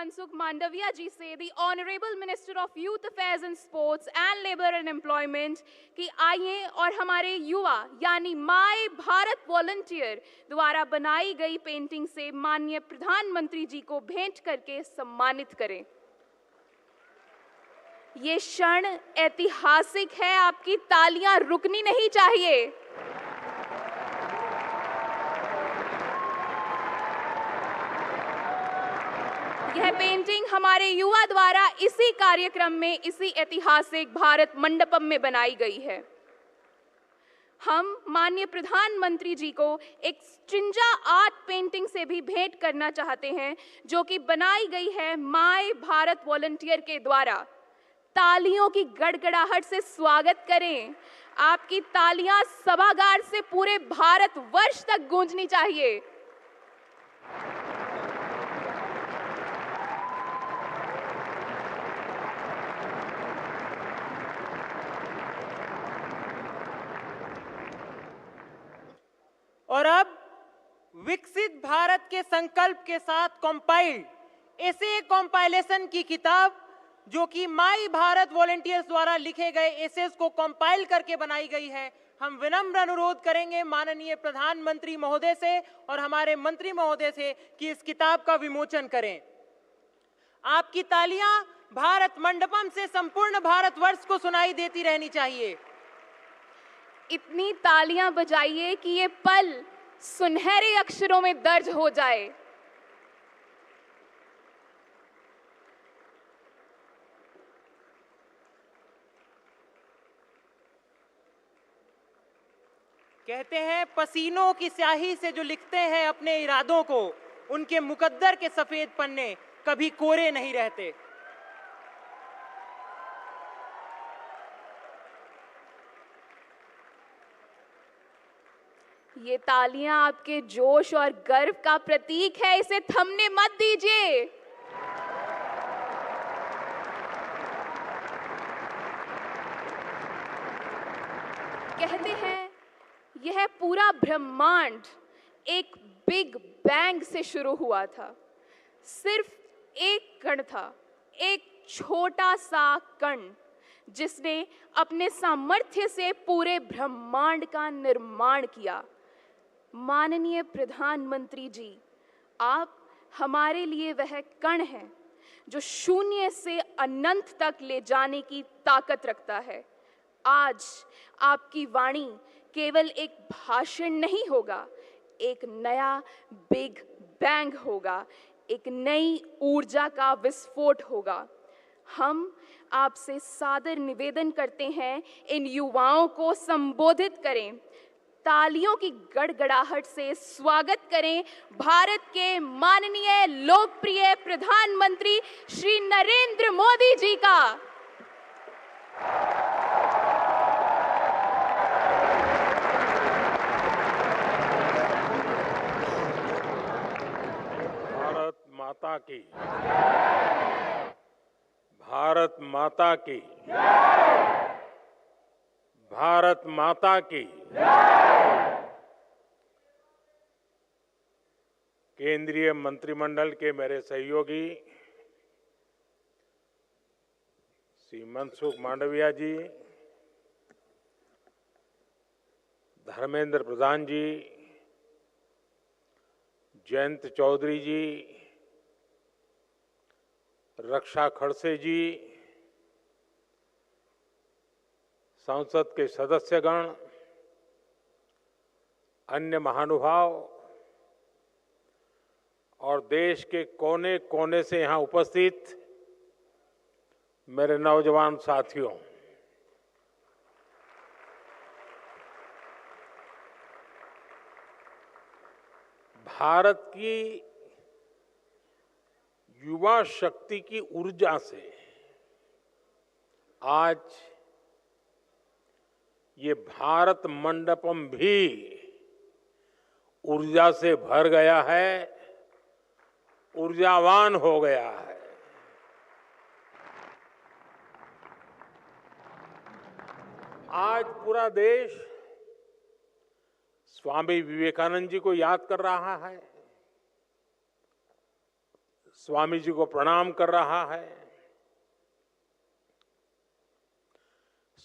Mansukh Mandaviya ji से, the Honorable Minister of Youth Affairs and Sports and Labour and Employment, कि आइए और हमारे युवा यानी माय भारत वॉलंटियर द्वारा बनाई गई पेंटिंग से माननीय प्रधानमंत्री जी को भेंट करके सम्मानित करें। ये क्षण ऐतिहासिक है, आपकी तालियां रुकनी नहीं चाहिए। यह पेंटिंग हमारे युवा द्वारा इसी कार्यक्रम में, इसी ऐतिहासिक भारत मंडपम में बनाई गई है। हम माननीय प्रधानमंत्री जी को एक स्ट्रिंजा आर्ट पेंटिंग से भी भेंट करना चाहते हैं, जो कि बनाई गई है माय भारत वॉलंटियर के द्वारा। तालियों की गड़गड़ाहट से स्वागत करें। आपकी तालियां सभागार से पूरे भारत वर्ष तक गूंजनी चाहिए। और अब विकसित भारत के संकल्प के साथ कंपाइल्ड ऐसे कंपाइलेशन की किताब जो कि माय भारत वॉलंटियर्स द्वारा लिखे गए एसेस को कंपाइल करके बनाई गई है, हम विनम्र अनुरोध करेंगे माननीय प्रधानमंत्री महोदय से और हमारे मंत्री महोदय से कि इस किताब का विमोचन करें। आपकी तालियां भारत मंडपम से संपूर्ण भारतवर्ष को सुनाई देती रहनी चाहिए। इतनी तालियां बजाइए कि ये पल सुनहरे अक्षरों में दर्ज हो जाए। कहते हैं पसीनों की स्याही से जो लिखते हैं अपने इरादों को, उनके मुकद्दर के सफेद पन्ने कभी कोरे नहीं रहते। ये तालियां आपके जोश और गर्व का प्रतीक है, इसे थमने मत दीजिए। कहते हैं यह पूरा ब्रह्मांड एक बिग बैंग से शुरू हुआ था। सिर्फ एक कण था, एक छोटा सा कण, जिसने अपने सामर्थ्य से पूरे ब्रह्मांड का निर्माण किया। माननीय प्रधानमंत्री जी, आप हमारे लिए वह कण हैं जो शून्य से अनंत तक ले जाने की ताकत रखता है। आज आपकी वाणी केवल एक भाषण नहीं होगा, एक नया बिग बैंग होगा, एक नई ऊर्जा का विस्फोट होगा। हम आपसे सादर निवेदन करते हैं, इन युवाओं को संबोधित करें। तालियों की गड़गड़ाहट से स्वागत करें भारत के माननीय लोकप्रिय प्रधानमंत्री श्री नरेंद्र मोदी जी का। भारत माता की, भारत माता की, भारत माता की। केंद्रीय मंत्रिमंडल के मेरे सहयोगी श्री मनसुख मांडविया जी, धर्मेंद्र प्रधान जी, जयंत चौधरी जी, रक्षा खड़से जी, संसद के सदस्यगण, अन्य महानुभाव और देश के कोने कोने से यहां उपस्थित मेरे नौजवान साथियों, भारत की युवा शक्ति की ऊर्जा से आज ये भारत मंडपम भी ऊर्जा से भर गया है, ऊर्जावान हो गया है। आज पूरा देश स्वामी विवेकानंद जी को याद कर रहा है। स्वामी जी को प्रणाम कर रहा है।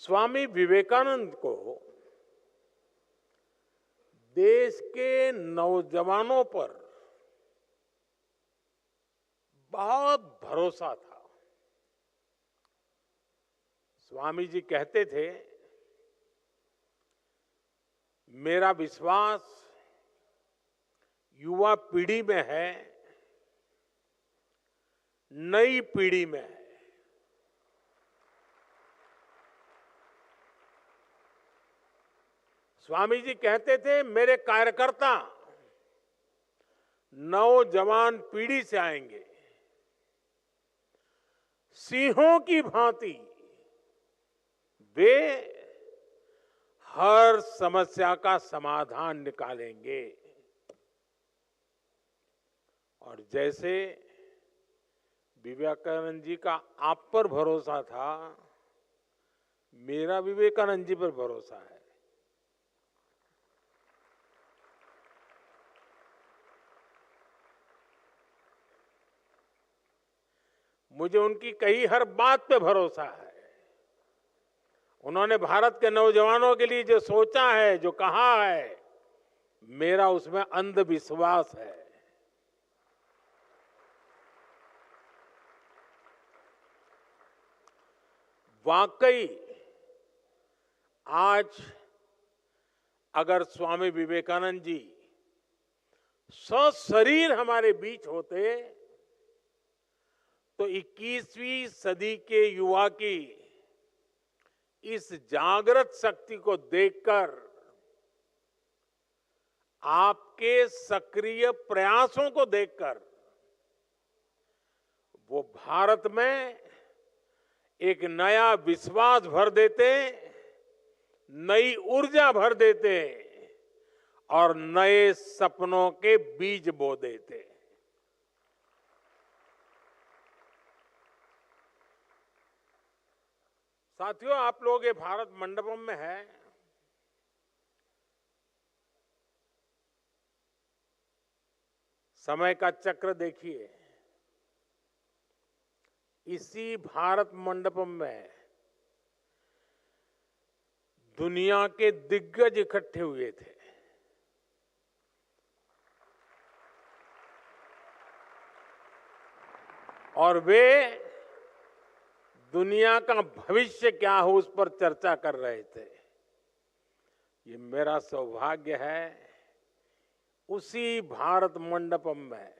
स्वामी विवेकानंद को देश के नौजवानों पर बहुत भरोसा था। स्वामी जी कहते थे, मेरा विश्वास युवा पीढ़ी में है, नई पीढ़ी में है। स्वामी जी कहते थे, मेरे कार्यकर्ता नौजवान पीढ़ी से आएंगे, सिंहों की भांति वे हर समस्या का समाधान निकालेंगे। और जैसे विवेकानंद जी का आप पर भरोसा था, मेरा विवेकानंद जी पर भरोसा है। मुझे उनकी कही हर बात पे भरोसा है। उन्होंने भारत के नौजवानों के लिए जो सोचा है, जो कहा है, मेरा उसमें अंधविश्वास है। वाकई आज अगर स्वामी विवेकानंद जी सशरीर हमारे बीच होते तो 21वीं सदी के युवा की इस जागृत शक्ति को देखकर, आपके सक्रिय प्रयासों को देखकर वो भारत में एक नया विश्वास भर देते, नई ऊर्जा भर देते और नए सपनों के बीज बो देते। साथियों, आप लोग ये भारत मंडपम में है। समय का चक्र देखिए। इसी भारत मंडपम में दुनिया के दिग्गज इकट्ठे हुए थे। और वे दुनिया का भविष्य क्या हो उस पर चर्चा कर रहे थे। ये मेरा सौभाग्य है, उसी भारत मंडपम में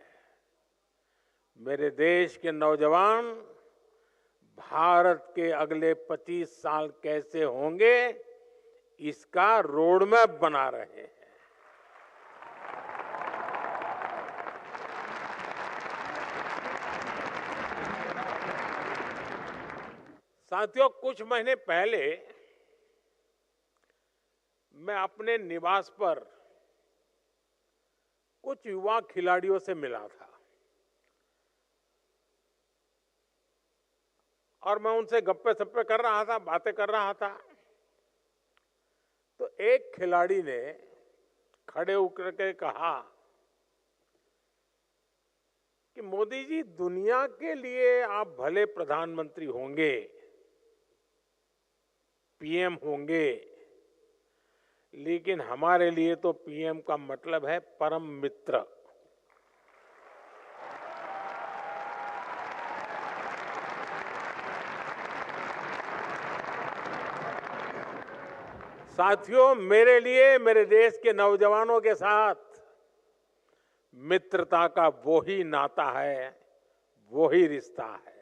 मेरे देश के नौजवान भारत के अगले 25 साल कैसे होंगे, इसका रोडमैप बना रहे हैं। साथियों, कुछ महीने पहले मैं अपने निवास पर कुछ युवा खिलाड़ियों से मिला था और मैं उनसे गप्पे सप्पे कर रहा था, बातें कर रहा था। तो एक खिलाड़ी ने खड़े होकर के कहा कि मोदी जी, दुनिया के लिए आप भले प्रधानमंत्री होंगे, पीएम होंगे, लेकिन हमारे लिए तो पीएम का मतलब है परम मित्र। साथियों, मेरे लिए मेरे देश के नौजवानों के साथ मित्रता का वो ही नाता है, वो ही रिश्ता है।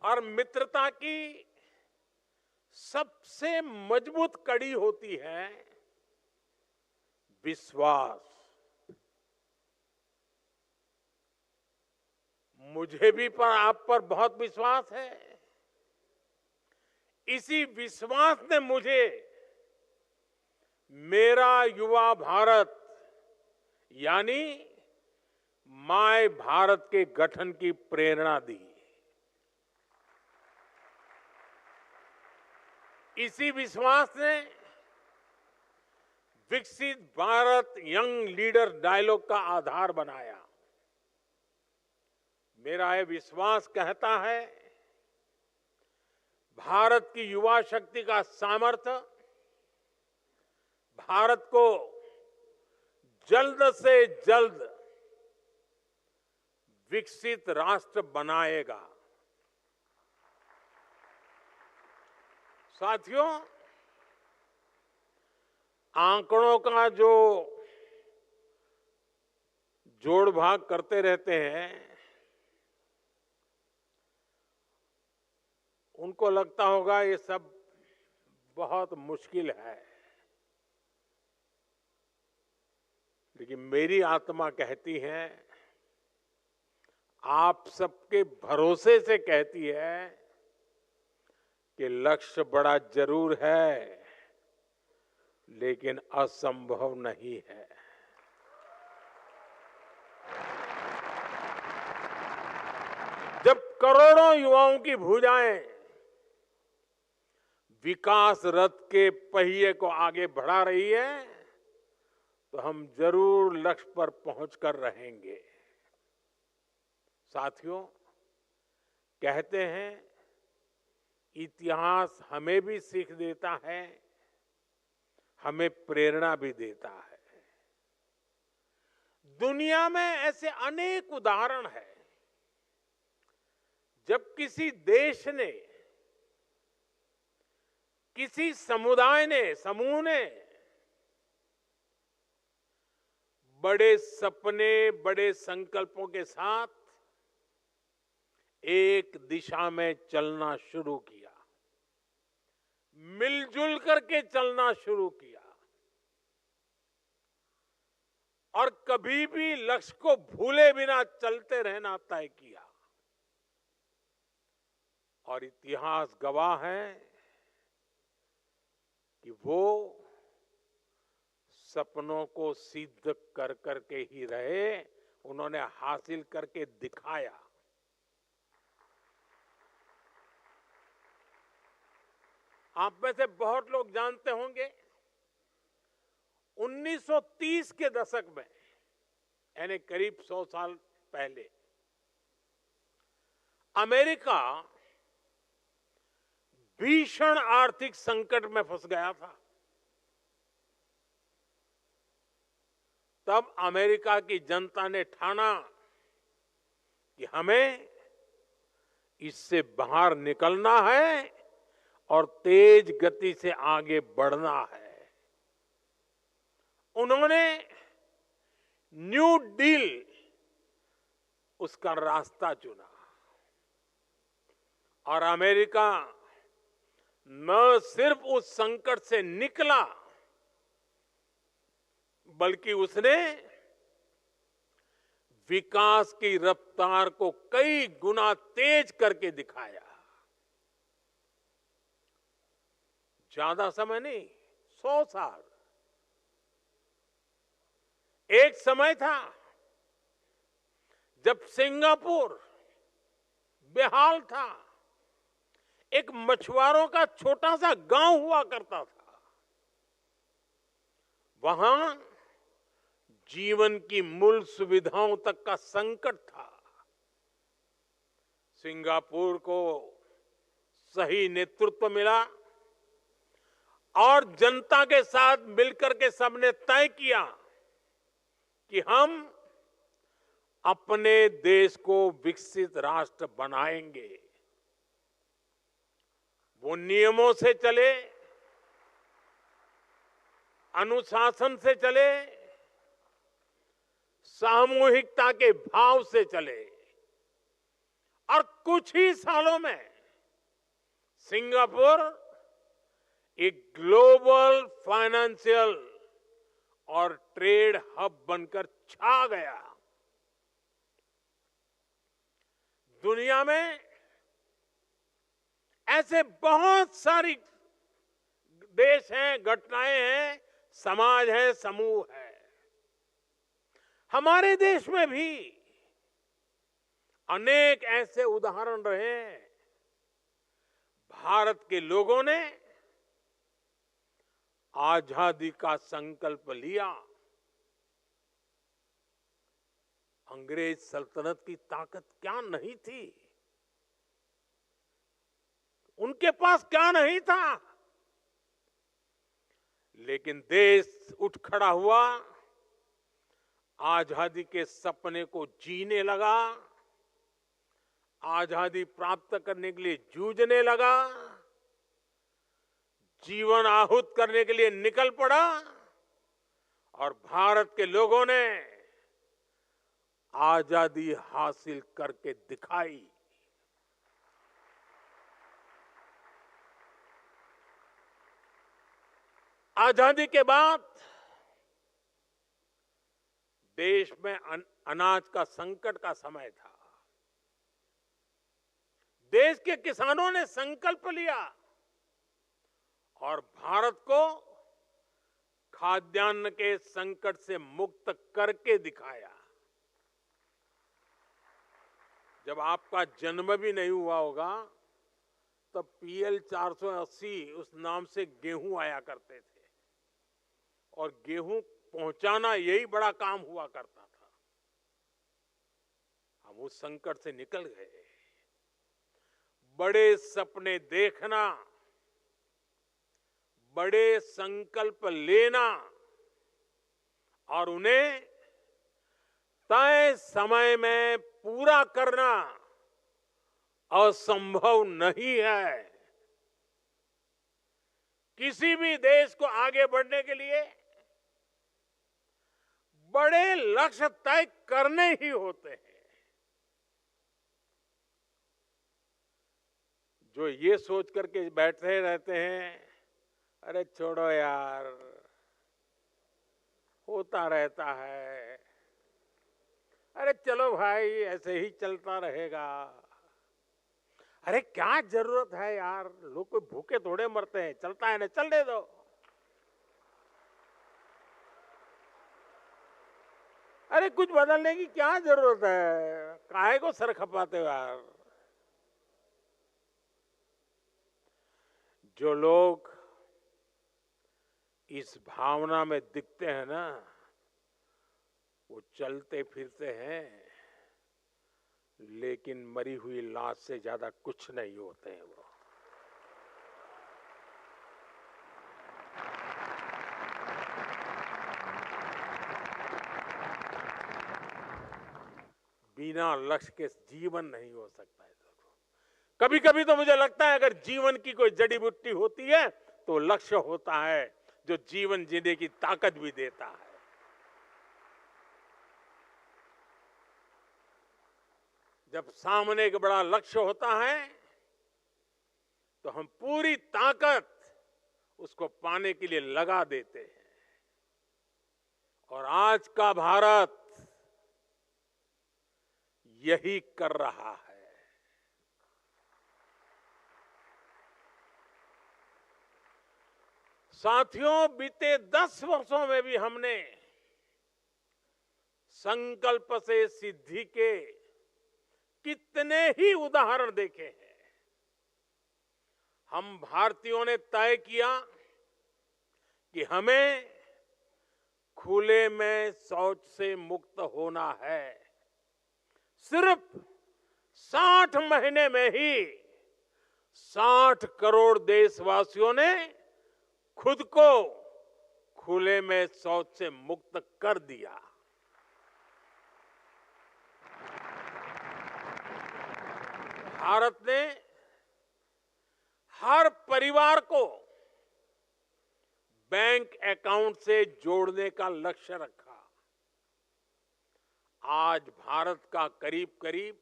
और मित्रता की सबसे मजबूत कड़ी होती है विश्वास। मुझे भी आप पर बहुत विश्वास है। इसी विश्वास ने मुझे मेरा युवा भारत यानी माय भारत के गठन की प्रेरणा दी। इसी विश्वास ने विकसित भारत यंग लीडर डायलॉग का आधार बनाया। मेरा यह विश्वास कहता है, भारत की युवा शक्ति का सामर्थ्य भारत को जल्द से जल्द विकसित राष्ट्र बनाएगा। साथियों, आंकड़ों का जो जोड़ भाग करते रहते हैं, उनको लगता होगा ये सब बहुत मुश्किल है, लेकिन मेरी आत्मा कहती है, आप सबके भरोसे से कहती है कि लक्ष्य बड़ा जरूर है, लेकिन असंभव नहीं है। जब करोड़ों युवाओं की भुजाएं विकास रथ के पहिए को आगे बढ़ा रही है, तो हम जरूर लक्ष्य पर पहुंचकर रहेंगे। साथियों, कहते हैं इतिहास हमें भी सीख देता है, हमें प्रेरणा भी देता है। दुनिया में ऐसे अनेक उदाहरण हैं जब किसी देश ने, किसी समुदाय ने, समूह ने बड़े सपने, बड़े संकल्पों के साथ एक दिशा में चलना शुरू किया, मिलजुल करके चलना शुरू किया और कभी भी लक्ष्य को भूले बिना चलते रहना तय किया। और इतिहास गवाह है कि वो सपनों को सिद्ध कर करके ही रहे, उन्होंने हासिल करके दिखाया। आप में से बहुत लोग जानते होंगे 1930 के दशक में, यानी करीब 100 साल पहले, अमेरिका भीषण आर्थिक संकट में फंस गया था। तब अमेरिका की जनता ने ठाना कि हमें इससे बाहर निकलना है और तेज गति से आगे बढ़ना है। उन्होंने न्यू डील, उसका रास्ता चुना और अमेरिका न सिर्फ उस संकट से निकला, बल्कि उसने विकास की रफ्तार को कई गुना तेज करके दिखाया। ज्यादा समय नहीं, 100 साल। एक समय था जब सिंगापुर बेहाल था, एक मछुआरों का छोटा सा गांव हुआ करता था। वहां जीवन की मूल सुविधाओं तक का संकट था। सिंगापुर को सही नेतृत्व मिला और जनता के साथ मिलकर के सबने तय किया कि हम अपने देश को विकसित राष्ट्र बनाएंगे। वो नियमों से चले, अनुशासन से चले, सामूहिकता के भाव से चले और कुछ ही सालों में सिंगापुर एक ग्लोबल फाइनेंशियल और ट्रेड हब बनकर छा गया। दुनिया में ऐसे बहुत सारी देश हैं, घटनाएं हैं, समाज है, समूह है। हमारे देश में भी अनेक ऐसे उदाहरण रहे हैं। भारत के लोगों ने आजादी का संकल्प लिया, अंग्रेज सल्तनत की ताकत क्या नहीं थी, उनके पास क्या नहीं था, लेकिन देश उठ खड़ा हुआ, आजादी के सपने को जीने लगा, आजादी प्राप्त करने के लिए जूझने लगा, जीवन आहूत करने के लिए निकल पड़ा और भारत के लोगों ने आजादी हासिल करके दिखाई। आजादी के बाद देश में अनाज का संकट का समय था। देश के किसानों ने संकल्प लिया और भारत को खाद्यान्न के संकट से मुक्त करके दिखाया। जब आपका जन्म भी नहीं हुआ होगा तब PL 480 उस नाम से गेहूं आया करते थे और गेहूं पहुंचाना यही बड़ा काम हुआ करता था। हम उस संकट से निकल गए। बड़े सपने देखना, बड़े संकल्प लेना और उन्हें तय समय में पूरा करना असंभव नहीं है। किसी भी देश को आगे बढ़ने के लिए बड़े लक्ष्य तय करने ही होते हैं। जो ये सोच करके बैठे रहते हैं, अरे छोड़ो यार, होता रहता है, अरे चलो भाई ऐसे ही चलता रहेगा, अरे क्या जरूरत है यार, लोग कोई भूखे थोड़े मरते हैं, चलता है ना, चलने दो। अरे कुछ बदलने की क्या जरूरत है, काहे को सर खपाते हो यार। जो लोग इस भावना में दिखते हैं ना, वो चलते फिरते हैं लेकिन मरी हुई लाश से ज्यादा कुछ नहीं होते हैं। वो बिना लक्ष्य के जीवन नहीं हो सकता है। कभी कभी तो मुझे लगता है अगर जीवन की कोई जड़ी बूटी होती है तो लक्ष्य होता है, जो जीवन जीने की ताकत भी देता है। जब सामने एक बड़ा लक्ष्य होता है तो हम पूरी ताकत उसको पाने के लिए लगा देते हैं। और आज का भारत यही कर रहा है। साथियों, बीते 10 वर्षों में भी हमने संकल्प से सिद्धि के कितने ही उदाहरण देखे हैं। हम भारतीयों ने तय किया कि हमें खुले में शौच से मुक्त होना है। सिर्फ 60 महीने में ही 60 करोड़ देशवासियों ने खुद को खुले में शौच से मुक्त कर दिया। भारत ने हर परिवार को बैंक अकाउंट से जोड़ने का लक्ष्य रखा। आज भारत का करीब करीब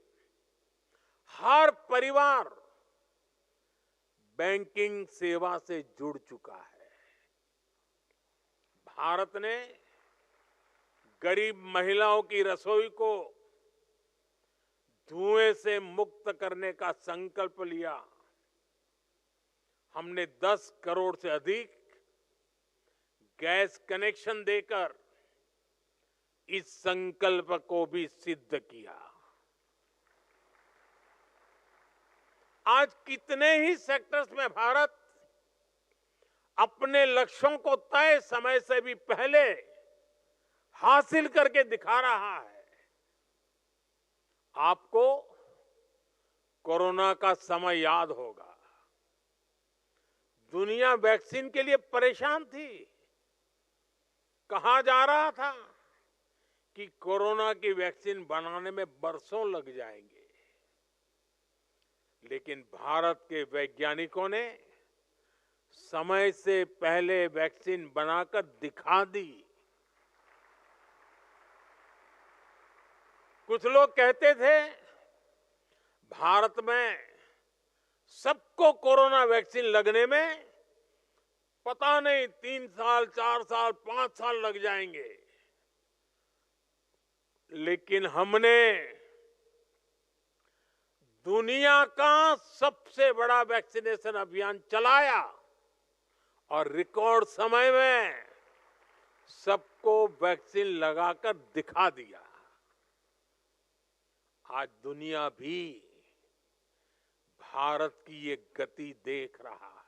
हर परिवार बैंकिंग सेवा से जुड़ चुका है। भारत ने गरीब महिलाओं की रसोई को धुएं से मुक्त करने का संकल्प लिया। हमने 10 करोड़ से अधिक गैस कनेक्शन देकर इस संकल्प को भी सिद्ध किया। आज कितने ही सेक्टर्स में भारत अपने लक्ष्यों को तय समय से भी पहले हासिल करके दिखा रहा है। आपको कोरोना का समय याद होगा। दुनिया वैक्सीन के लिए परेशान थी। कहा जा रहा था कि कोरोना की वैक्सीन बनाने में बरसों लग जाएंगे, लेकिन भारत के वैज्ञानिकों ने समय से पहले वैक्सीन बनाकर दिखा दी। कुछ लोग कहते थे भारत में सबको कोरोना वैक्सीन लगने में पता नहीं 3 साल, 4 साल, 5 साल लग जाएंगे, लेकिन हमने दुनिया का सबसे बड़ा वैक्सीनेशन अभियान चलाया और रिकॉर्ड समय में सबको वैक्सीन लगाकर दिखा दिया। आज दुनिया भी भारत की ये गति देख रहा है।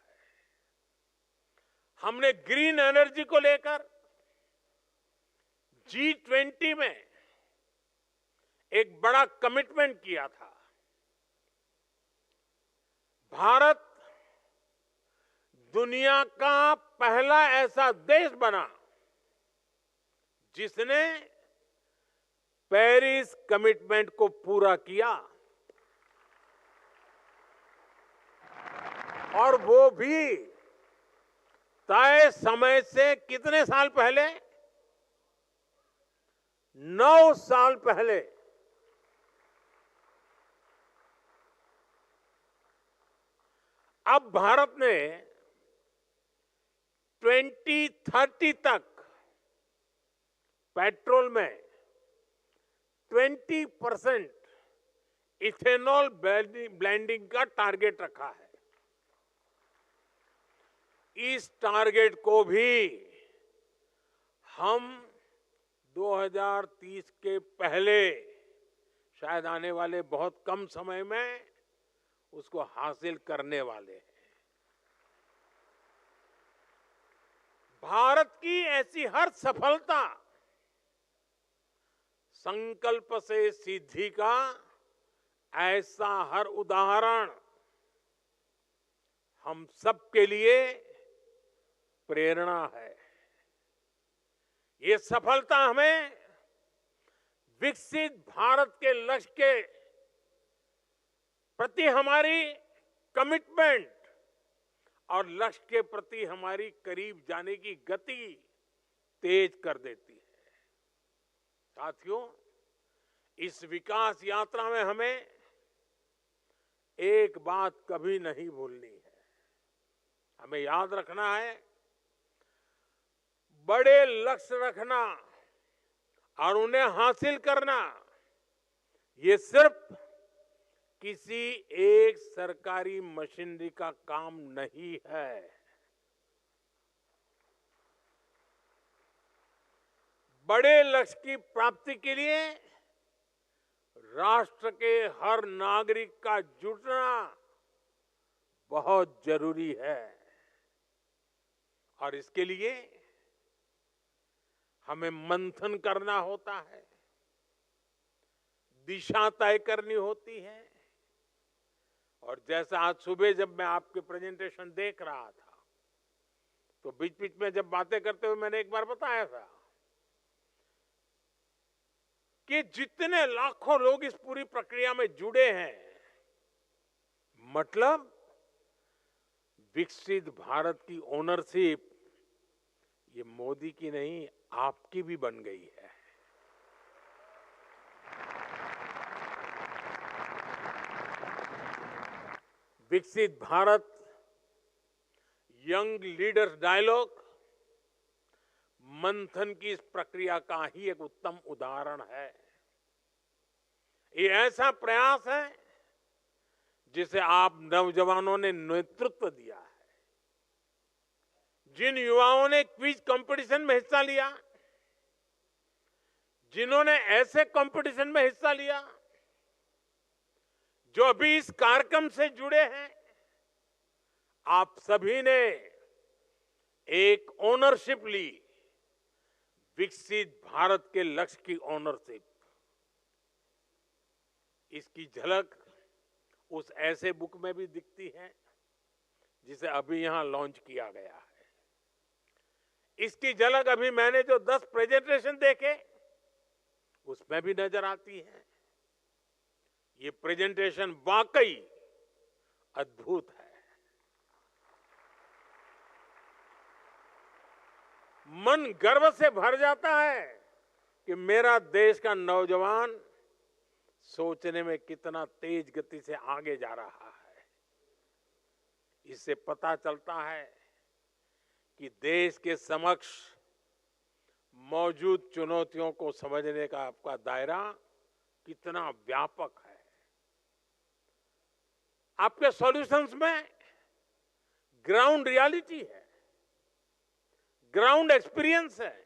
हमने ग्रीन एनर्जी को लेकर G20 में एक बड़ा कमिटमेंट किया था। भारत दुनिया का पहला ऐसा देश बना जिसने पेरिस कमिटमेंट को पूरा किया, और वो भी तय समय से कितने साल पहले? 9 साल पहले। अब भारत ने 2030 तक पेट्रोल में 20% इथेनॉल ब्लेंडिंग का टारगेट रखा है। इस टारगेट को भी हम 2030 के पहले, शायद आने वाले बहुत कम समय में, उसको हासिल करने वाले हैं। भारत की ऐसी हर सफलता संकल्प से सिद्धि का ऐसा हर उदाहरण हम सबके लिए प्रेरणा है। ये सफलता हमें विकसित भारत के लक्ष्य के प्रति हमारी कमिटमेंट और लक्ष्य के प्रति हमारी करीब जाने की गति तेज कर देती है। साथियों, इस विकास यात्रा में हमें एक बात कभी नहीं भूलनी है। हमें याद रखना है, बड़े लक्ष्य रखना और उन्हें हासिल करना ये सिर्फ किसी एक सरकारी मशीनरी का काम नहीं है। बड़े लक्ष्य की प्राप्ति के लिए राष्ट्र के हर नागरिक का जुटना बहुत जरूरी है, और इसके लिए हमें मंथन करना होता है, दिशा तय करनी होती है। और जैसा आज सुबह जब मैं आपके प्रेजेंटेशन देख रहा था, तो बीच बीच में जब बातें करते हुए मैंने एक बार बताया था कि जितने लाखों लोग इस पूरी प्रक्रिया में जुड़े हैं, मतलब विकसित भारत की ओनरशिप ये मोदी की नहीं, आपकी भी बन गई है। विकसित भारत यंग लीडर्स डायलॉग मंथन की इस प्रक्रिया का ही एक उत्तम उदाहरण है। ये ऐसा प्रयास है जिसे आप नौजवानों ने नेतृत्व दिया है। जिन युवाओं ने क्विज कंपटीशन में हिस्सा लिया, जिन्होंने ऐसे कंपटीशन में हिस्सा लिया, जो अभी इस कार्यक्रम से जुड़े हैं, आप सभी ने एक ओनरशिप ली, विकसित भारत के लक्ष्य की ओनरशिप। इसकी झलक उस ऐसे बुक में भी दिखती है जिसे अभी यहां लॉन्च किया गया है। इसकी झलक अभी मैंने जो 10 प्रेजेंटेशन देखे उसमें भी नजर आती है। ये प्रेजेंटेशन वाकई अद्भुत है। मन गर्व से भर जाता है कि मेरा देश का नौजवान सोचने में कितना तेज गति से आगे जा रहा है। इससे पता चलता है कि देश के समक्ष मौजूद चुनौतियों को समझने का आपका दायरा कितना व्यापक है। आपके सॉल्यूशंस में ग्राउंड रियलिटी है, ग्राउंड एक्सपीरियंस है।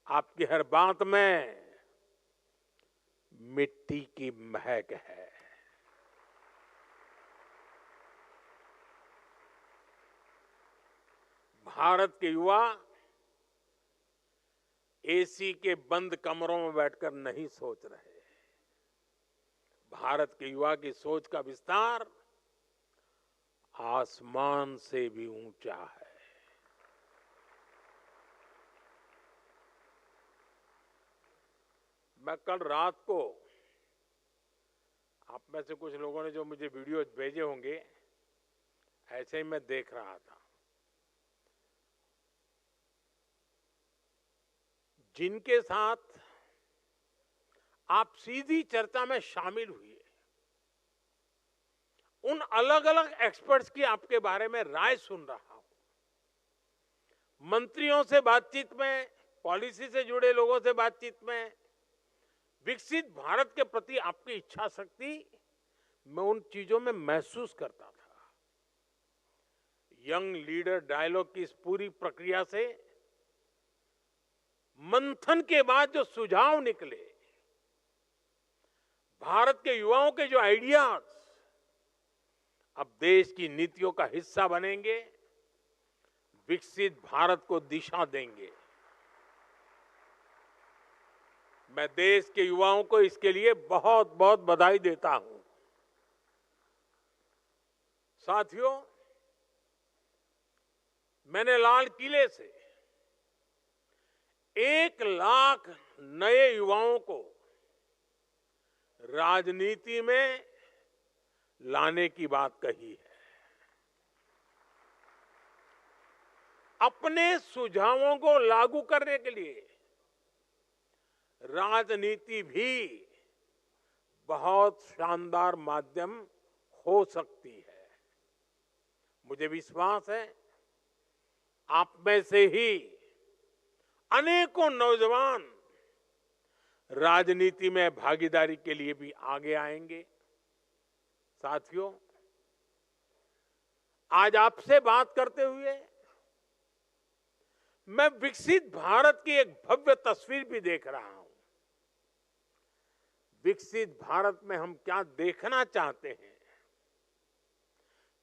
आपकी हर बात में मिट्टी की महक है। भारत के युवा एसी के बंद कमरों में बैठकर नहीं सोच रहे। भारत के युवा की सोच का विस्तार आसमान से भी ऊंचा है। मैं कल रात को, आप में से कुछ लोगों ने जो मुझे वीडियो भेजे होंगे, ऐसे ही मैं देख रहा था। जिनके साथ आप सीधी चर्चा में शामिल हुए, उन अलग अलग एक्सपर्ट्स की आपके बारे में राय सुन रहा हूं। मंत्रियों से बातचीत में, पॉलिसी से जुड़े लोगों से बातचीत में, विकसित भारत के प्रति आपकी इच्छा शक्ति मैं उन चीजों में महसूस करता था। यंग लीडर डायलॉग की इस पूरी प्रक्रिया से मंथन के बाद जो सुझाव निकले, भारत के युवाओं के जो आइडियाज अब देश की नीतियों का हिस्सा बनेंगे, विकसित भारत को दिशा देंगे। मैं देश के युवाओं को इसके लिए बहुत बहुत बधाई देता हूं। साथियों, मैंने लाल किले से 1 लाख नए युवाओं को राजनीति में लाने की बात कही है। अपने सुझावों को लागू करने के लिए राजनीति भी बहुत शानदार माध्यम हो सकती है। मुझे विश्वास है आप में से ही अनेकों नौजवान राजनीति में भागीदारी के लिए भी आगे आएंगे। साथियों, आज आपसे बात करते हुए मैं विकसित भारत की एक भव्य तस्वीर भी देख रहा हूं। विकसित भारत में हम क्या देखना चाहते हैं,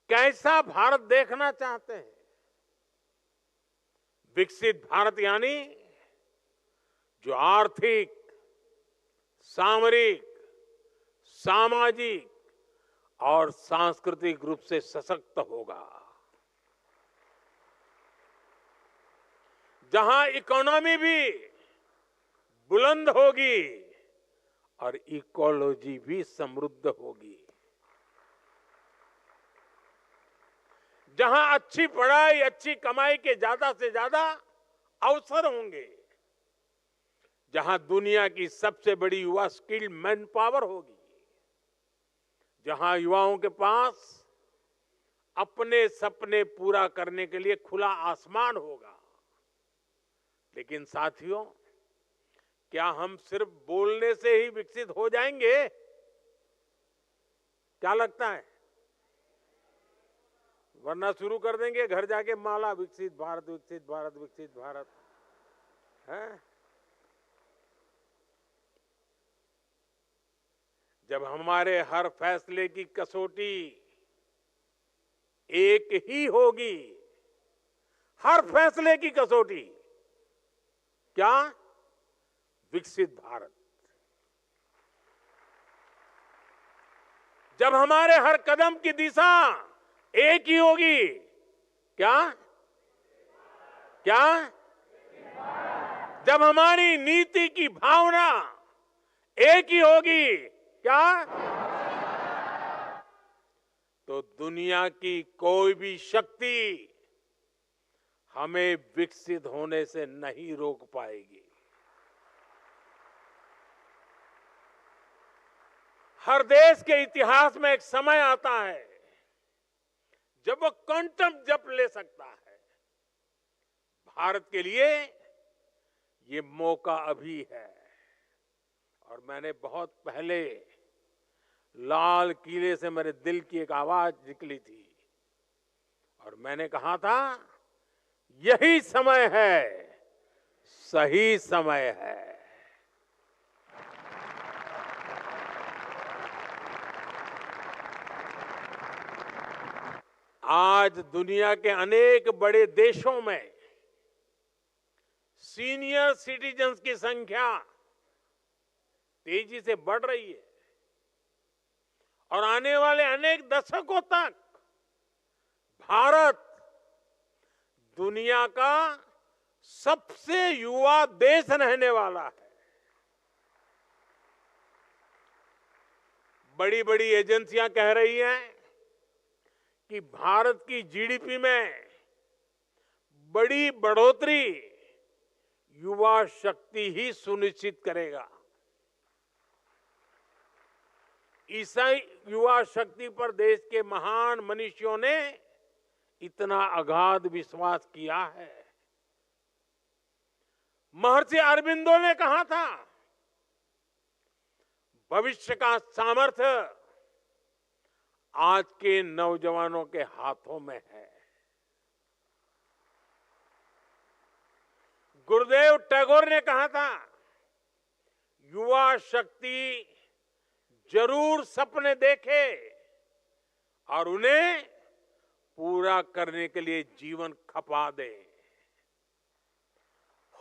कैसा भारत देखना चाहते हैं। विकसित भारत यानी जो आर्थिक, सामरिक, सामाजिक और सांस्कृतिक रूप से सशक्त होगा, जहां इकोनॉमी भी बुलंद होगी और इकोलॉजी भी समृद्ध होगी, जहां अच्छी पढ़ाई, अच्छी कमाई के ज्यादा से ज्यादा अवसर होंगे, जहां दुनिया की सबसे बड़ी युवा स्किल्ड मैन पावर होगी, जहां युवाओं के पास अपने सपने पूरा करने के लिए खुला आसमान होगा। लेकिन साथियों, क्या हम सिर्फ बोलने से ही विकसित हो जाएंगे? क्या लगता है? वरना शुरू कर देंगे घर जाके माला, विकसित भारत, विकसित भारत, विकसित भारत है। जब हमारे हर फैसले की कसौटी एक ही होगी, हर फैसले की कसौटी क्या? विकसित भारत। जब हमारे हर कदम की दिशा एक ही होगी, क्या क्या? जब हमारी नीति की भावना एक ही होगी, क्या? तो दुनिया की कोई भी शक्ति हमें विकसित होने से नहीं रोक पाएगी। हर देश के इतिहास में एक समय आता है जब वो क्वांटम जंप ले सकता है। भारत के लिए ये मौका अभी है। और मैंने बहुत पहले लाल किले से मेरे दिल की एक आवाज निकली थी और मैंने कहा था, यही समय है, सही समय है। आज दुनिया के अनेक बड़े देशों में सीनियर सिटीजन्स की संख्या तेजी से बढ़ रही है और आने वाले अनेक दशकों तक भारत दुनिया का सबसे युवा देश रहने वाला है। बड़ी बड़ी एजेंसियां कह रही हैं कि भारत की जीडीपी में बड़ी बढ़ोतरी युवा शक्ति ही सुनिश्चित करेगा। इसी युवा शक्ति पर देश के महान मनीषियों ने इतना अगाध विश्वास किया है। महर्षि अरबिंदो ने कहा था, भविष्य का सामर्थ्य आज के नौजवानों के हाथों में है। गुरुदेव टैगोर ने कहा था, युवा शक्ति जरूर सपने देखे और उन्हें पूरा करने के लिए जीवन खपा दे।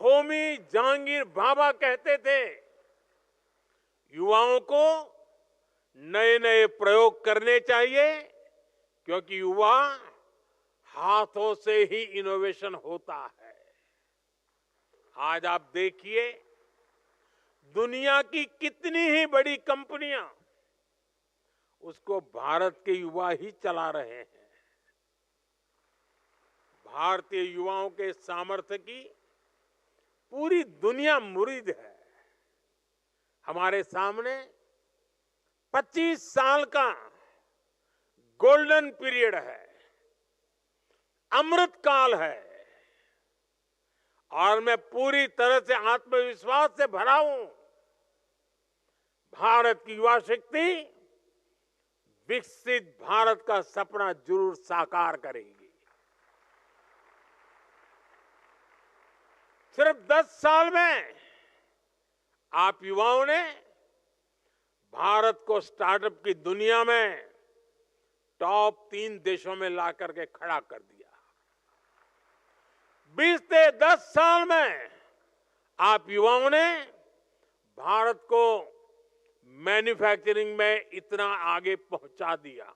होमी जहांगीर भाभा कहते थे, युवाओं को नए नए प्रयोग करने चाहिए क्योंकि युवा हाथों से ही इनोवेशन होता है। आज आप देखिए, दुनिया की कितनी ही बड़ी कंपनियां उसको भारत के युवा ही चला रहे हैं। भारतीय युवाओं के सामर्थ्य की पूरी दुनिया मुरीद है। हमारे सामने 25 साल का गोल्डन पीरियड है, अमृत काल है और मैं पूरी तरह से आत्मविश्वास से भरा हूं। भारत की युवा शक्ति विकसित भारत का सपना जरूर साकार करेगी। सिर्फ 10 साल में आप युवाओं ने भारत को स्टार्टअप की दुनिया में टॉप 3 देशों में ला करके खड़ा कर दिया। 20 से 10 साल में आप युवाओं ने भारत को मैन्युफैक्चरिंग में इतना आगे पहुंचा दिया।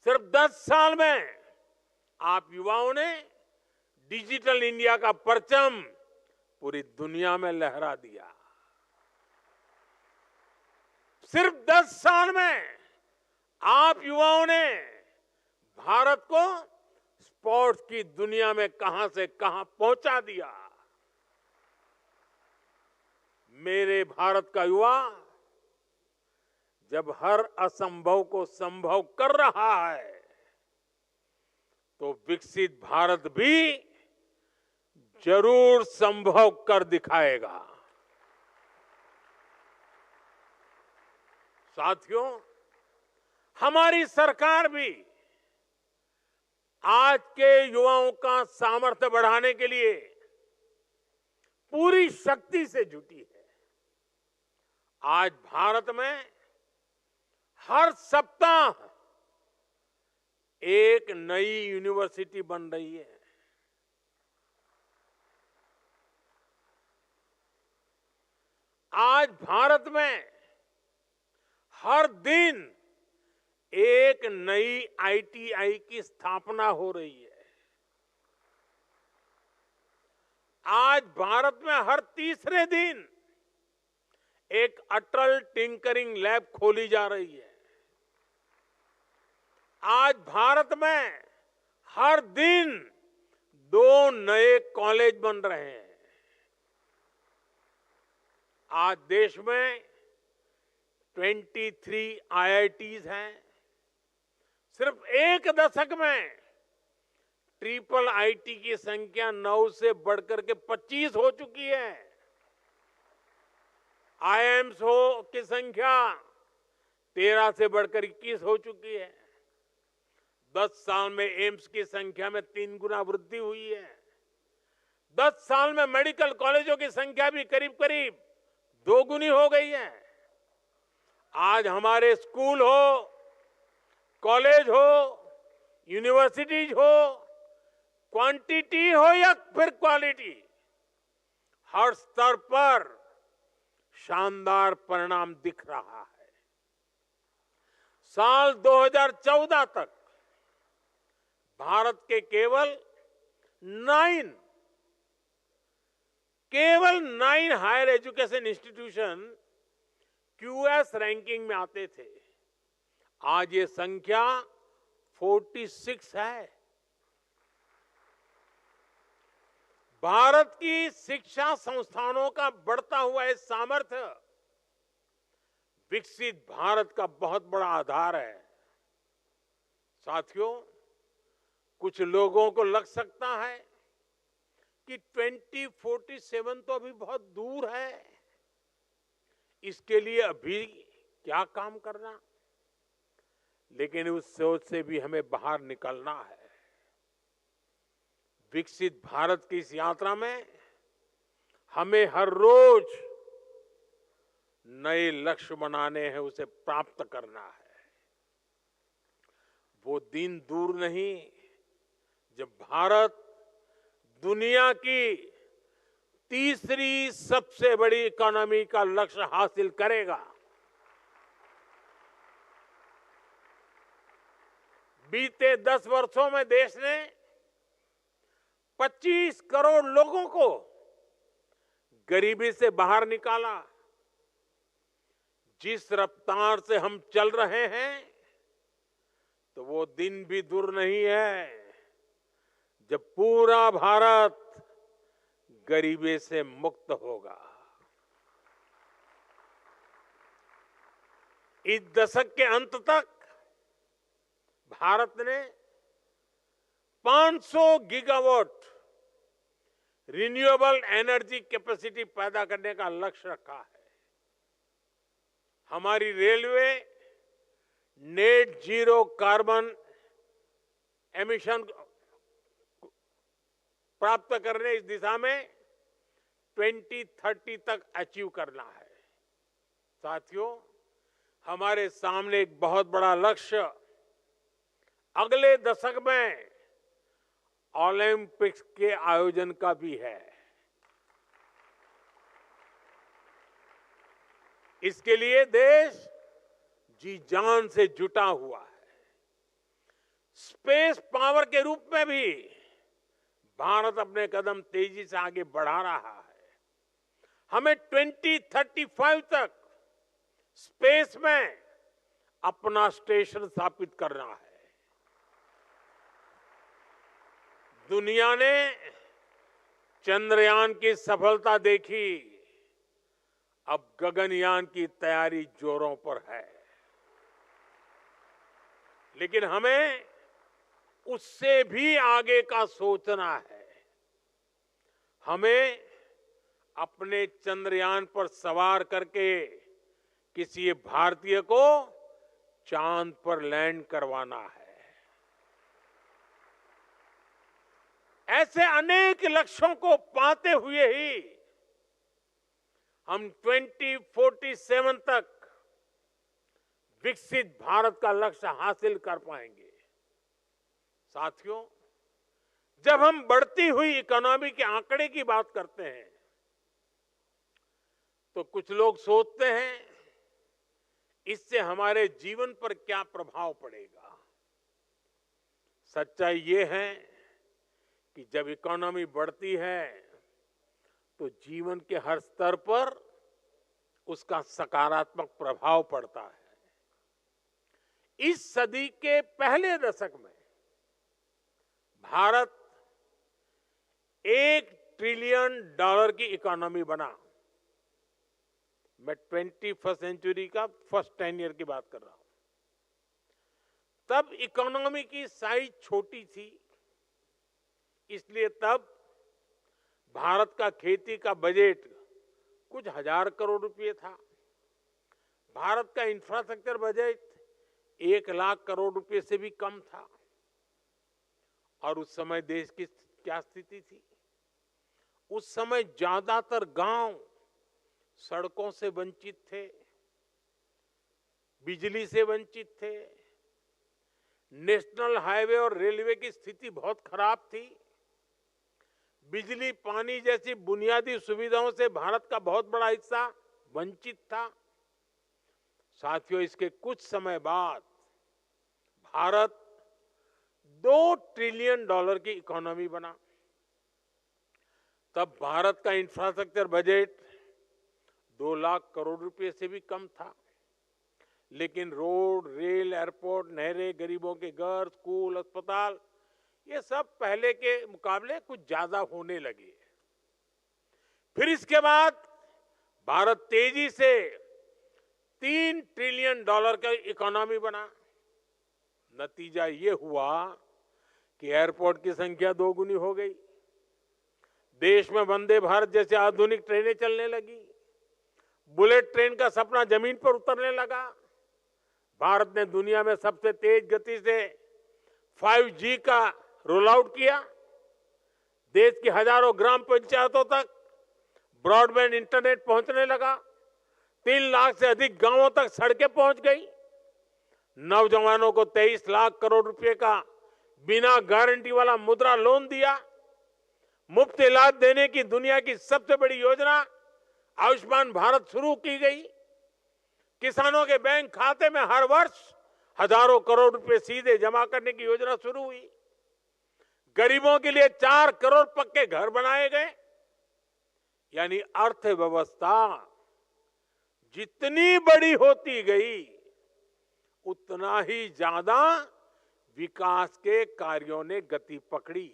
सिर्फ 10 साल में आप युवाओं ने डिजिटल इंडिया का परचम पूरी दुनिया में लहरा दिया। सिर्फ 10 साल में आप युवाओं ने भारत को स्पोर्ट्स की दुनिया में कहां से कहां पहुंचा दिया। मेरे भारत का युवा जब हर असंभव को संभव कर रहा है तो विकसित भारत भी जरूर संभव कर दिखाएगा। साथियों, हमारी सरकार भी आज के युवाओं का सामर्थ्य बढ़ाने के लिए पूरी शक्ति से जुटी है। आज भारत में हर सप्ताह एक नई यूनिवर्सिटी बन रही है। आज भारत में हर दिन एक नई आईटीआई की स्थापना हो रही है। आज भारत में हर तीसरे दिन एक अटल टिंकरिंग लैब खोली जा रही है। आज भारत में हर दिन 2 नए कॉलेज बन रहे हैं। आज देश में 23 आईआईटीज हैं। सिर्फ एक दशक में ट्रिपल आईटी की संख्या 9 से बढ़कर के 25 हो चुकी है। आईआईएम्स की संख्या 13 से बढ़कर 21 हो चुकी है। 10 साल में एम्स की संख्या में 3 गुना वृद्धि हुई है। 10 साल में मेडिकल कॉलेजों की संख्या भी करीब करीब 2 गुनी हो गई है। आज हमारे स्कूल हो, कॉलेज हो, यूनिवर्सिटीज हो, क्वांटिटी हो या फिर क्वालिटी, हर स्तर पर शानदार परिणाम दिख रहा है। साल 2014 तक भारत के केवल 9 higher education institution QS ranking में आते थे। आज ये संख्या 46 है। भारत की शिक्षा संस्थानों का बढ़ता हुआ ये सामर्थ्य विकसित भारत का बहुत बड़ा आधार है। साथियों, कुछ लोगों को लग सकता है कि 2047 तो अभी बहुत दूर है, इसके लिए अभी क्या काम करना। लेकिन उस सोच से भी हमें बाहर निकलना है। विकसित भारत की इस यात्रा में हमें हर रोज नए लक्ष्य बनाने हैं, उसे प्राप्त करना है। वो दिन दूर नहीं जब भारत दुनिया की तीसरी सबसे बड़ी इकोनॉमी का लक्ष्य हासिल करेगा। बीते 10 वर्षों में देश ने 25 करोड़ लोगों को गरीबी से बाहर निकाला। जिस रफ्तार से हम चल रहे हैं तो वो दिन भी दूर नहीं है जब पूरा भारत गरीबी से मुक्त होगा। इस दशक के अंत तक भारत ने 500 गीगावाट रिन्यूएबल एनर्जी कैपेसिटी पैदा करने का लक्ष्य रखा है। हमारी railway net zero carbon emission प्राप्त करने इस दिशा में 2030 तक अचीव करना है। साथियों, हमारे सामने एक बहुत बड़ा लक्ष्य अगले दशक में ओलंपिक्स के आयोजन का भी है। इसके लिए देश जी जान से जुटा हुआ है। स्पेस पावर के रूप में भी भारत अपने कदम तेजी से आगे बढ़ा रहा है। हमें 2035 तक स्पेस में अपना स्टेशन स्थापित करना है। दुनिया ने चंद्रयान की सफलता देखी, अब गगनयान की तैयारी जोरों पर है। लेकिन हमें उससे भी आगे का सोचना है। हमें अपने चंद्रयान पर सवार करके किसी भारतीय को चांद पर लैंड करवाना है। ऐसे अनेक लक्ष्यों को पाते हुए ही हम 2047 तक विकसित भारत का लक्ष्य हासिल कर पाएंगे। साथियों, जब हम बढ़ती हुई इकोनॉमी के आंकड़े की बात करते हैं तो कुछ लोग सोचते हैं इससे हमारे जीवन पर क्या प्रभाव पड़ेगा। सच्चाई ये है कि जब इकोनॉमी बढ़ती है तो जीवन के हर स्तर पर उसका सकारात्मक प्रभाव पड़ता है। इस सदी के पहले दशक में भारत $1 ट्रिलियन की इकोनॉमी बना। मैं 21st सेंचुरी का फर्स्ट 10 ईयर की बात कर रहा हूं। तब इकोनॉमी की साइज छोटी थी, इसलिए तब भारत का खेती का बजट कुछ हजार करोड़ रुपए था। भारत का इंफ्रास्ट्रक्चर बजट 1 लाख करोड़ रुपए से भी कम था। और उस समय देश की क्या स्थिति थी? उस समय ज्यादातर गांव सड़कों से वंचित थे, बिजली से वंचित थे, नेशनल हाईवे और रेलवे की स्थिति बहुत खराब थी। बिजली, पानी जैसी बुनियादी सुविधाओं से भारत का बहुत बड़ा हिस्सा वंचित था। साथियों, इसके कुछ समय बाद भारत $2 ट्रिलियन की इकोनॉमी बना। तब भारत का इंफ्रास्ट्रक्चर बजट 2 लाख करोड़ रुपए से भी कम था। लेकिन रोड, रेल, एयरपोर्ट, नहरें, गरीबों के घर, स्कूल, अस्पताल, ये सब पहले के मुकाबले कुछ ज्यादा होने लगे। फिर इसके बाद भारत तेजी से $3 ट्रिलियन का इकोनॉमी बना। नतीजा ये हुआ कि एयरपोर्ट की संख्या 2 गुनी हो गई। देश में वंदे भारत जैसे आधुनिक ट्रेनें चलने लगी। बुलेट ट्रेन का सपना जमीन पर उतरने लगा। भारत ने दुनिया में सबसे तेज गति से 5G का रोल आउट किया। देश की हजारों ग्राम पंचायतों तक ब्रॉडबैंड इंटरनेट पहुंचने लगा। 3 लाख से अधिक गांवों तक सड़कें पहुंच गई। नौजवानों को 23 लाख करोड़ रुपए का बिना गारंटी वाला मुद्रा लोन दिया। मुफ्त इलाज देने की दुनिया की सबसे बड़ी योजना आयुष्मान भारत शुरू की गई। किसानों के बैंक खाते में हर वर्ष हजारों करोड़ रुपए सीधे जमा करने की योजना शुरू हुई। गरीबों के लिए 4 करोड़ पक्के घर बनाए गए। यानी अर्थव्यवस्था जितनी बड़ी होती गई, उतना ही ज्यादा विकास के कार्यों ने गति पकड़ी,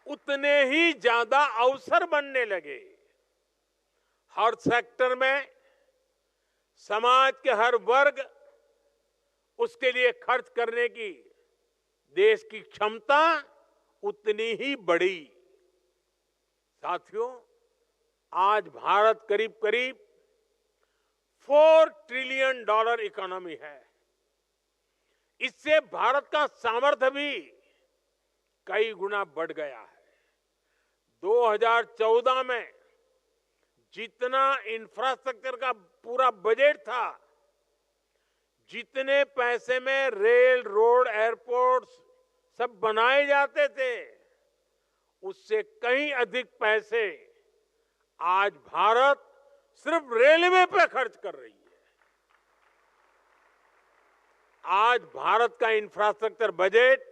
उतने ही ज्यादा अवसर बनने लगे। हर सेक्टर में समाज के हर वर्ग उसके लिए खर्च करने की देश की क्षमता उतनी ही बढ़ी। साथियों, आज भारत करीब करीब $4 ट्रिलियन इकोनॉमी है। इससे भारत का सामर्थ्य भी कई गुना बढ़ गया है। 2014 में जितना इंफ्रास्ट्रक्चर का पूरा बजट था, जितने पैसे में रेल, रोड, एयरपोर्ट सब बनाए जाते थे, उससे कहीं अधिक पैसे आज भारत सिर्फ रेलवे पे खर्च कर रही है। आज भारत का इंफ्रास्ट्रक्चर बजट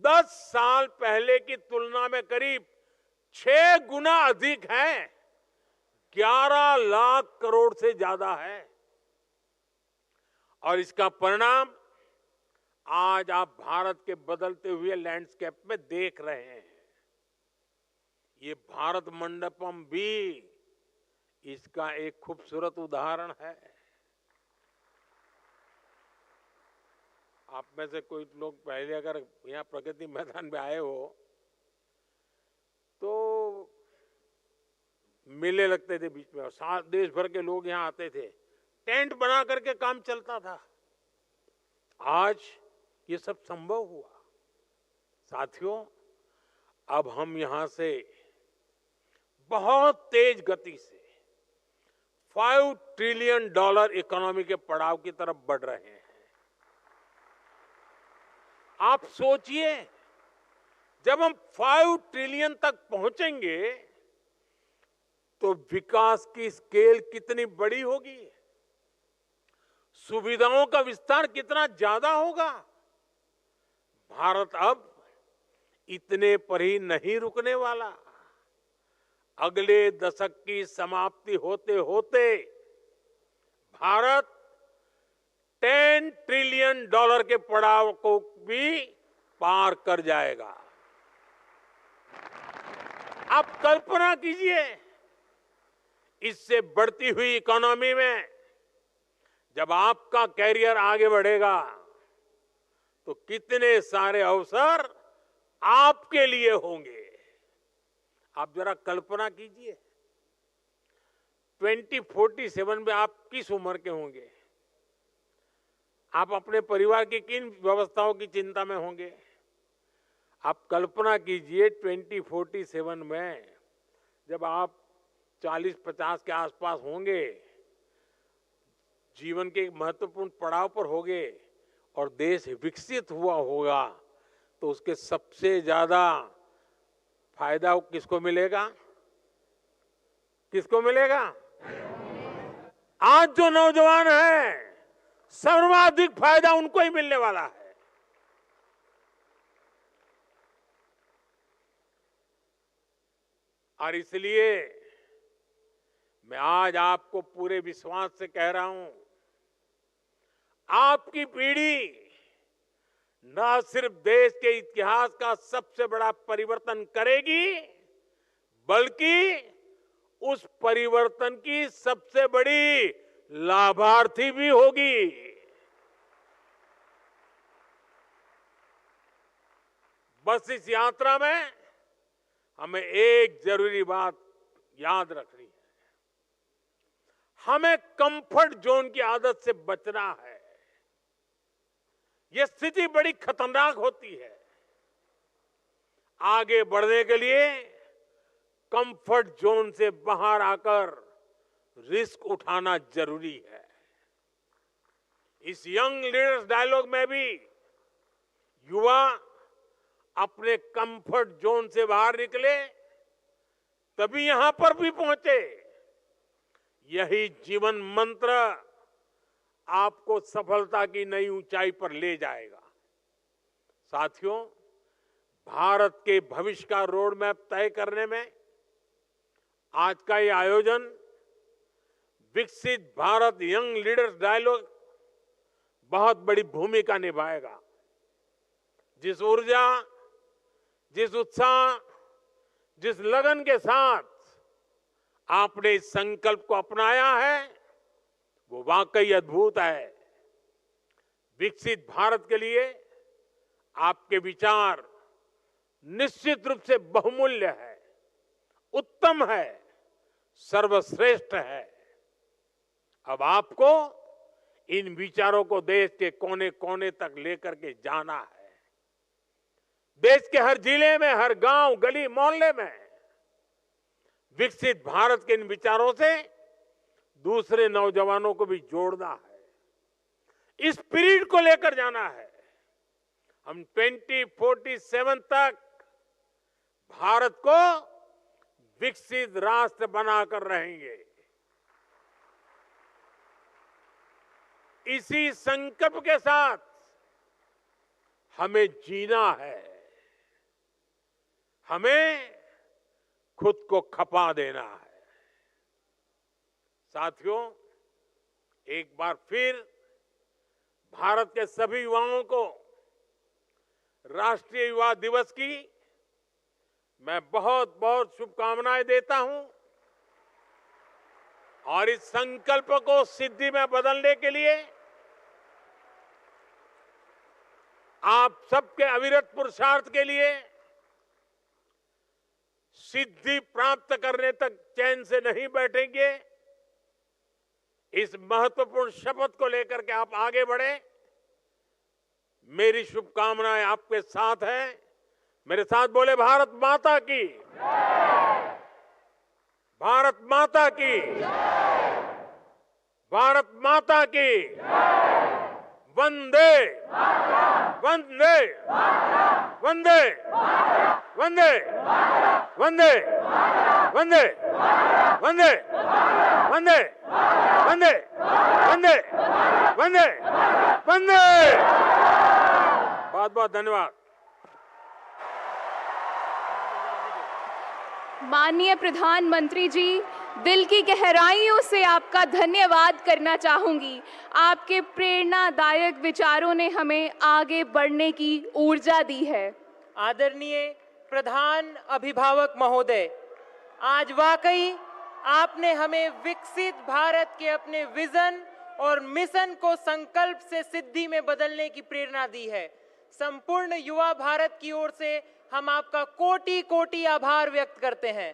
10 साल पहले की तुलना में करीब 6 गुना अधिक है। 11 लाख करोड़ से ज्यादा है। और इसका परिणाम आज आप भारत के बदलते हुए लैंडस्केप में देख रहे हैं। ये भारत मंडपम भी इसका एक खूबसूरत उदाहरण है। आप में से कोई लोग पहले अगर यहाँ प्रगति मैदान में आए हो तो मेले लगते थे बीच में, और देश भर के लोग यहाँ आते थे। टेंट बना करके काम चलता था। आज ये सब संभव हुआ। साथियों, अब हम यहां से बहुत तेज गति से $5 ट्रिलियन इकोनॉमी के पड़ाव की तरफ बढ़ रहे हैं। आप सोचिए, जब हम 5 ट्रिलियन तक पहुंचेंगे तो विकास की स्केल कितनी बड़ी होगी, सुविधाओं का विस्तार कितना ज्यादा होगा। भारत अब इतने पर ही नहीं रुकने वाला। अगले दशक की समाप्ति होते होते भारत $10 ट्रिलियन के पड़ाव को भी पार कर जाएगा। आप कल्पना कीजिए, इससे बढ़ती हुई इकोनॉमी में जब आपका कैरियर आगे बढ़ेगा तो कितने सारे अवसर आपके लिए होंगे। आप जरा कल्पना कीजिए, 2047 में आप किस उम्र के होंगे, आप अपने परिवार की किन व्यवस्थाओं की चिंता में होंगे। आप कल्पना कीजिए 2047 में जब आप 40-50 के आसपास होंगे, जीवन के एक महत्वपूर्ण पड़ाव पर होंगे और देश विकसित हुआ होगा, तो उसके सबसे ज्यादा फायदा किसको मिलेगा? किसको मिलेगा? आज जो नौजवान हैं, सर्वाधिक फायदा उनको ही मिलने वाला है। और इसलिए मैं आज आपको पूरे विश्वास से कह रहा हूं, आपकी पीढ़ी न सिर्फ देश के इतिहास का सबसे बड़ा परिवर्तन करेगी, बल्कि उस परिवर्तन की सबसे बड़ी लाभार्थी भी होगी। बस इस यात्रा में हमें एक जरूरी बात याद रखनी है, हमें कंफर्ट जोन की आदत से बचना है। यह स्थिति बड़ी खतरनाक होती है। आगे बढ़ने के लिए कंफर्ट जोन से बाहर आकर रिस्क उठाना जरूरी है। इस यंग लीडर्स डायलॉग में भी युवा अपने कंफर्ट जोन से बाहर निकले, तभी यहां पर भी पहुंचे। यही जीवन मंत्र आपको सफलता की नई ऊंचाई पर ले जाएगा। साथियों, भारत के भविष्य का रोड मैप तय करने में आज का ये आयोजन विकसित भारत यंग लीडर्स डायलॉग बहुत बड़ी भूमिका निभाएगा। जिस ऊर्जा, जिस उत्साह, जिस लगन के साथ आपने इस संकल्प को अपनाया है, वो वाकई अद्भुत है। विकसित भारत के लिए आपके विचार निश्चित रूप से बहुमूल्य है, उत्तम है, सर्वश्रेष्ठ है। अब आपको इन विचारों को देश के कोने कोने तक लेकर के जाना है। देश के हर जिले में, हर गांव, गली, मोहल्ले में विकसित भारत के इन विचारों से दूसरे नौजवानों को भी जोड़ना है। इस स्पिरिट को लेकर जाना है। हम 2047 तक भारत को विकसित राष्ट्र बनाकर रहेंगे। इसी संकल्प के साथ हमें जीना है, हमें खुद को खपा देना है। साथियों, एक बार फिर भारत के सभी युवाओं को राष्ट्रीय युवा दिवस की मैं बहुत बहुत शुभकामनाएं देता हूं। और इस संकल्प को सिद्धि में बदलने के लिए आप सबके अविरत पुरुषार्थ के लिए सिद्धि प्राप्त करने तक चैन से नहीं बैठेंगे। इस महत्वपूर्ण शपथ को लेकर के आप आगे बढ़े। मेरी शुभकामनाएं आपके साथ हैं। मेरे साथ बोले, भारत माता की, भारत माता की, भारत माता की, वंदे वंदे वंदे वंदे वंदे वंदे वंदे वंदे वंदे वंदे वंदे वंदे। बहुत बहुत धन्यवाद। माननीय प्रधानमंत्री जी, दिल की गहराइयों से आपका धन्यवाद करना चाहूंगी। आपके प्रेरणादायक विचारों ने हमें आगे बढ़ने की ऊर्जा दी है। आदरणीय प्रधान अभिभावक महोदय, आज वाकई आपने हमें विकसित भारत के अपने विजन और मिशन को संकल्प से सिद्धि में बदलने की प्रेरणा दी है। संपूर्ण युवा भारत की ओर से हम आपका कोटि कोटि आभार व्यक्त करते हैं।